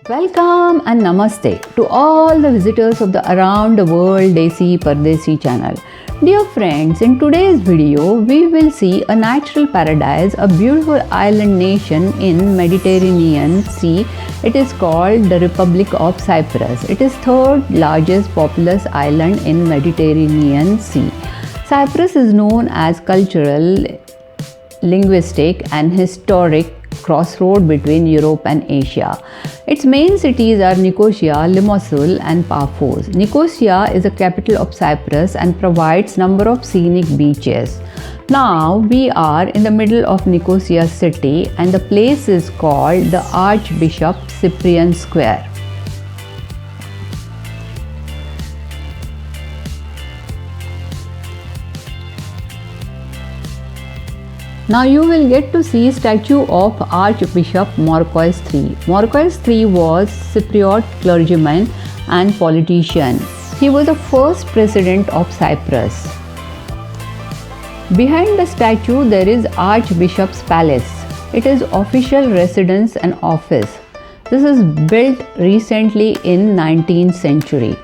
Welcome and namaste to all the visitors of the Around the World Desi Pardesi channel. Dear friends, in today's video, we will see a natural paradise, a beautiful island nation in Mediterranean Sea. It is called the Republic of Cyprus. It is third largest populous island in Mediterranean Sea. Cyprus is known as cultural, linguistic and historic crossroad between Europe and Asia. Its main cities are Nicosia, Limassol and Paphos. Nicosia is the capital of Cyprus and provides number of scenic beaches. Now we are in the middle of Nicosia city and the place is called the Archbishop Cyprian Square. Now you will get to see statue of Archbishop Marcois III. Marcois III was Cypriot clergyman and politician. He was the first president of Cyprus. Behind the statue there is Archbishop's Palace. It is official residence and office. This is built recently in 19th century.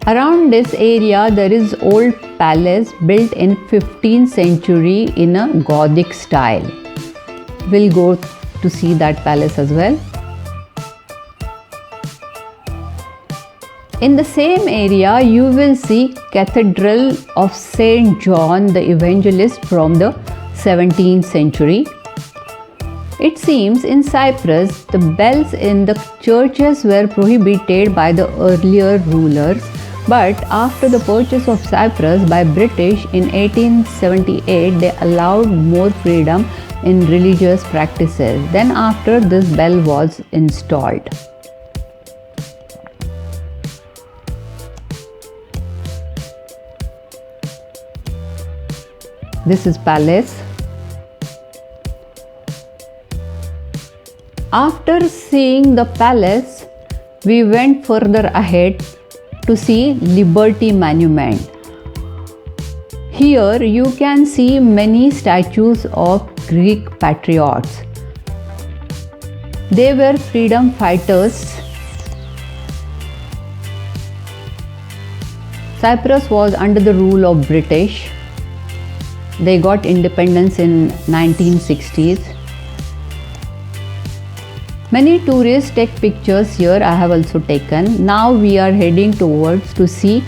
Around this area there is old palace built in 15th century in a Gothic style. We'll go to see that palace as well. In the same area you will see Cathedral of Saint John the Evangelist from the 17th century. It seems in Cyprus the bells in the churches were prohibited by the earlier rulers. But after the purchase of Cyprus by British in 1878, they allowed more freedom in religious practices. Then after this bell was installed. This is palace. After seeing the palace, we went further ahead to see Liberty Monument. Here you can see many statues of Greek patriots. They were freedom fighters. Cyprus was under the rule of British. They got independence in 1960s. Many tourists take pictures here. I have also taken. Now we are heading towards to see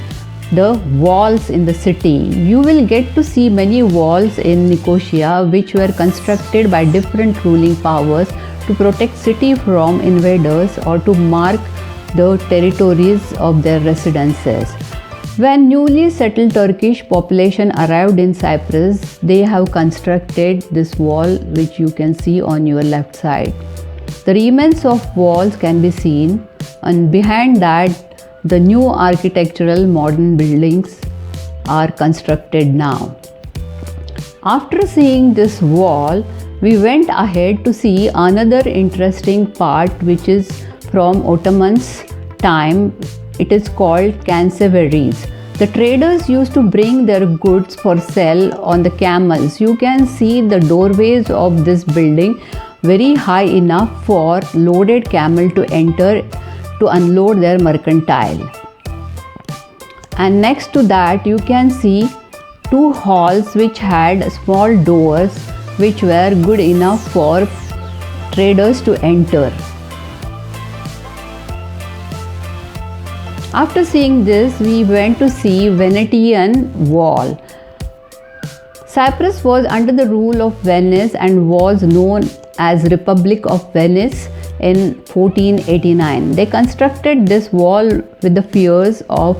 the walls in the city. You will get to see many walls in Nicosia which were constructed by different ruling powers to protect city from invaders or to mark the territories of their residences. When newly settled Turkish population arrived in Cyprus, they have constructed this wall which you can see on your left side. The remains of walls can be seen, and behind that the new architectural modern buildings are constructed now. After seeing this wall, we went ahead to see another interesting part which is from Ottomans' time. It is called canceveries. The traders used to bring their goods for sale on the camels. You can see the doorways of this building very high enough for loaded camel to enter to unload their mercantile. And next to that you can see two halls which had small doors which were good enough for traders to enter. After seeing this, we went to see Venetian Wall. Cyprus was under the rule of Venice and was known as Republic of Venice in 1489. They constructed this wall with the fears of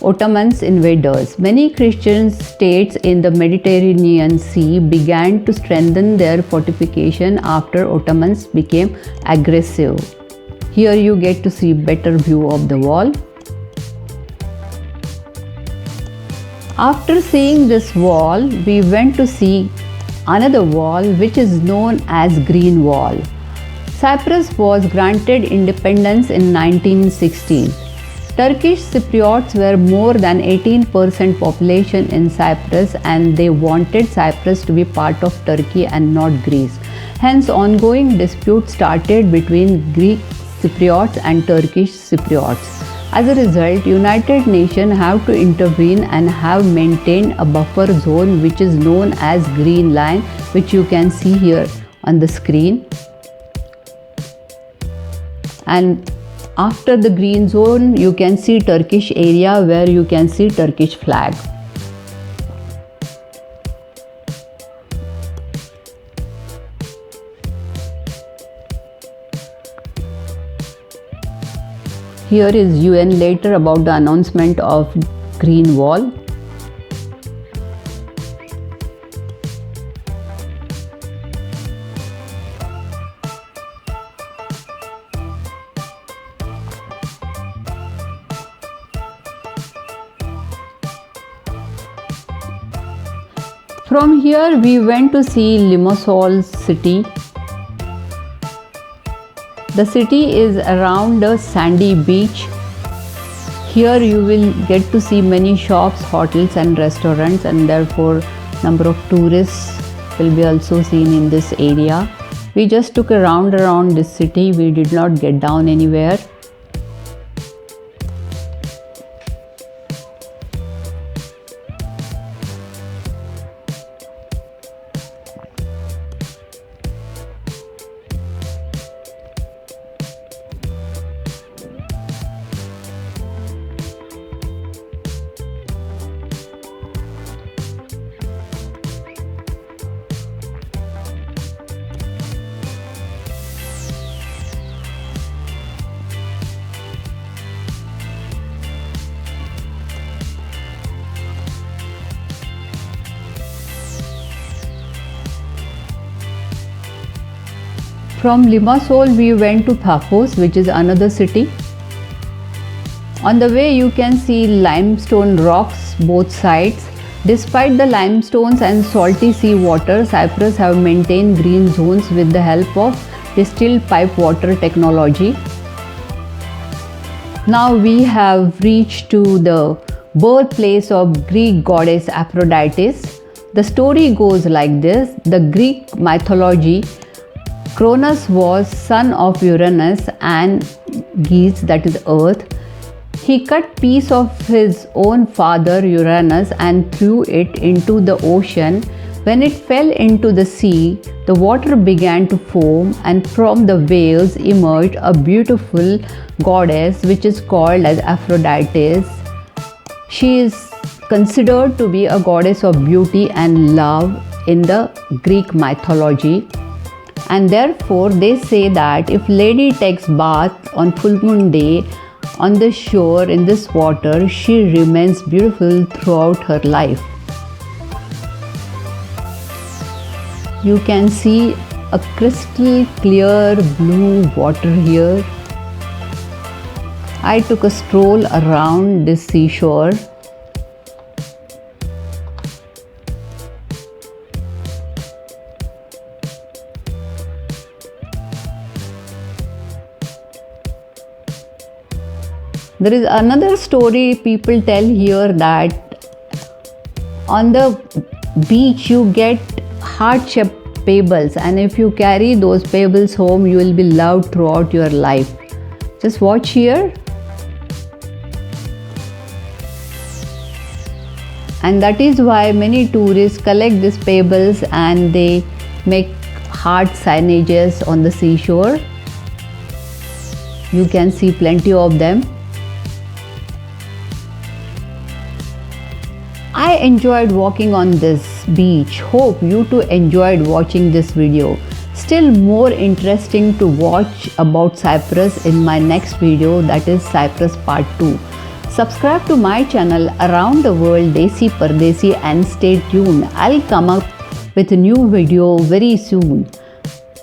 Ottomans invaders. Many Christian states in the Mediterranean Sea began to strengthen their fortification after Ottomans became aggressive. Here you get to see better view of the wall. After seeing this wall, we went to see another wall which is known as Green Wall. Cyprus was granted independence in 1960s. Turkish Cypriots were more than 18% population in Cyprus, and they wanted Cyprus to be part of Turkey and not Greece. Hence, ongoing disputes started between Greek Cypriots and Turkish Cypriots. As a result, United Nations have to intervene and have maintained a buffer zone which is known as Green Line, which you can see here on the screen. And after the green zone, you can see Turkish area where you can see Turkish flag. Here is UN letter about the announcement of Green Wall. From here we went to see Limassol city. The city is around a sandy beach. Here you will get to see many shops, hotels and restaurants, and therefore number of tourists will be also seen in this area. We just took a round around this city. We did not get down anywhere. From Limassol we went to Paphos, which is another city. On the way you can see limestone rocks both sides. Despite the limestones and salty sea water, Cyprus have maintained green zones with the help of distilled pipe water technology. Now we have reached to the birthplace of Greek goddess Aphrodite. The story goes like this. The Greek mythology, Cronus was son of Uranus and Geese, that is earth. He cut piece of his own father Uranus and threw it into the ocean. When it fell into the sea, the water began to foam, and from the waves emerged a beautiful goddess which is called as Aphrodite. She is considered to be a goddess of beauty and love in the Greek mythology. And therefore they say that if lady takes bath on full moon day on the shore in this water, she remains beautiful throughout her life. You can see a crystal clear blue water here. I took a stroll around this seashore. There is another story people tell here that on the beach you get heart-shaped pebbles, and if you carry those pebbles home, you will be loved throughout your life. Just watch here. And that is why many tourists collect these pebbles and they make heart signages on the seashore. You can see plenty of them. I enjoyed walking on this beach. Hope you too enjoyed watching this video. Still more interesting to watch about Cyprus in my next video, that is Cyprus Part 2. Subscribe to my channel Around the World Desi Pardesi and stay tuned. I'll come up with a new video very soon.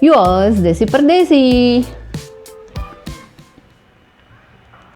Yours Desi Pardesi.